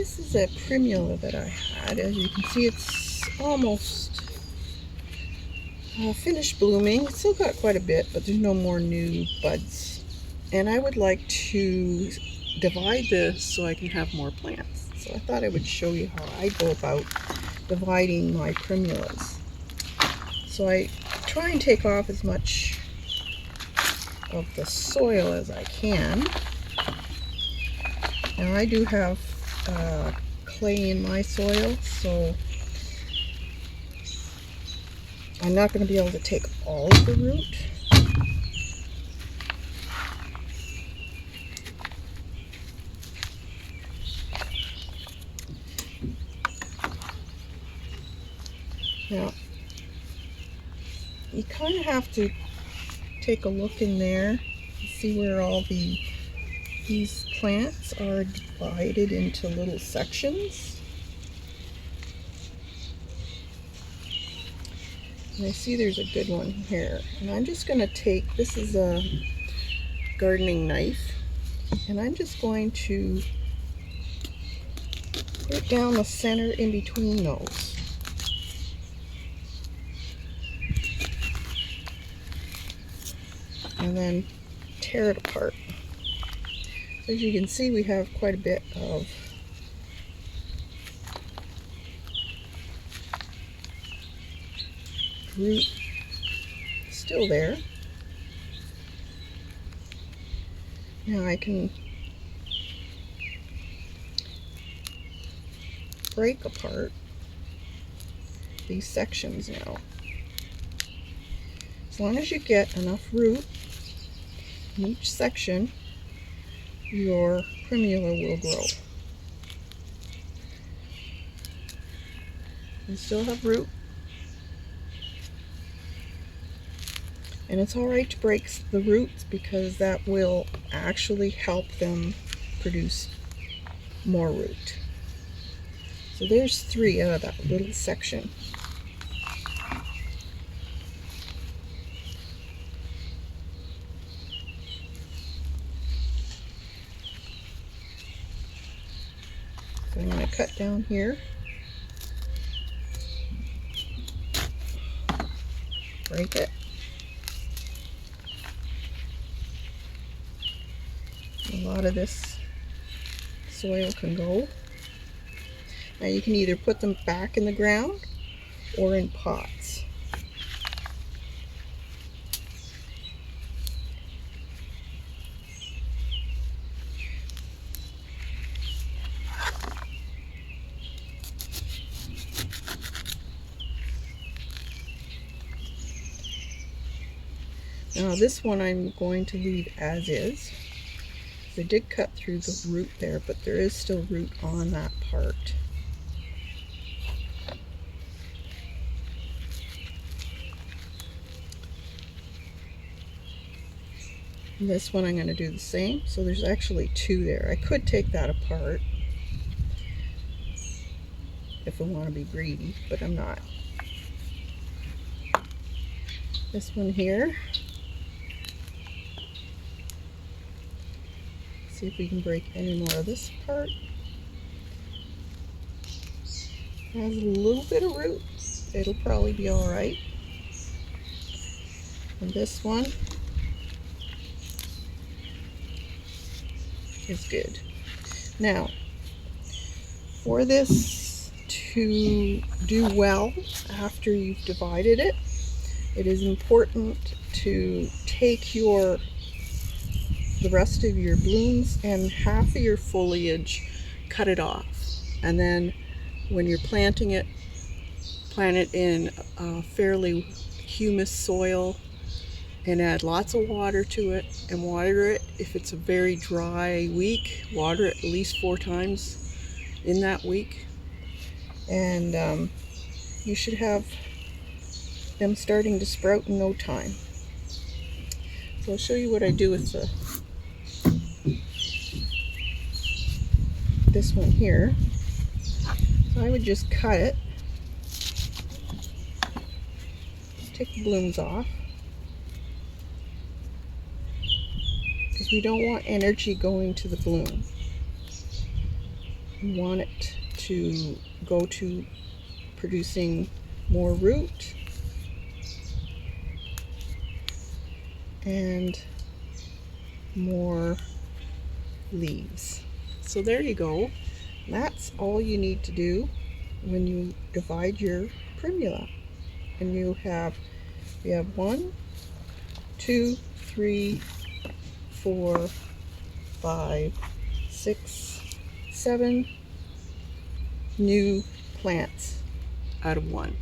This is a primula that I had. As you can see, it's almost finished blooming. It's still got quite a bit, but there's no more new buds. And I would like to divide this so I can have more plants. So I thought I would show you how I go about dividing my primulas. So I try and take off as much of the soil as I can. Now I do have clay in my soil, so I'm not going to be able to take all of the root. Now, you kind of have to take a look in there and see where all these plants are divided into little sections. And I see there's a good one here. And I'm just going to take, this is a gardening knife, and I'm just going to put down the center in between those. And then tear it apart. As you can see, we have quite a bit of root still there. Now I can break apart these sections now. As long as you get enough root in each section, your primula will grow. You still have root, and it's alright to break the roots because that will actually help them produce more root. So there's 3 out of that little section. So I'm going to cut down here, break it. A lot of this soil can go. Now you can either put them back in the ground or in pots. Now this one I'm going to leave as is. I did cut through the root there, but there is still root on that part. And this one I'm going to do the same. So there's actually 2 there. I could take that apart if I want to be greedy, but I'm not. This one here. See if we can break any more of this part. It has a little bit of root. It'll probably be alright. And this one is good. Now, for this to do well after you've divided it, it is important to take the rest of your blooms and half of your foliage, cut it off, and then when you're planting it, plant it in fairly humus soil and add lots of water to it, and water it. If it's a very dry week, water it at least 4 times in that week, and you should have them starting to sprout in no time. So I'll show you what I do with this one here. So I would just cut it, take the blooms off, because we don't want energy going to the bloom. You want it to go to producing more root and more leaves. So there you go. That's all you need to do when you divide your primula. And you have 1, 2, 3, 4, 5, 6, 7 new plants out of one.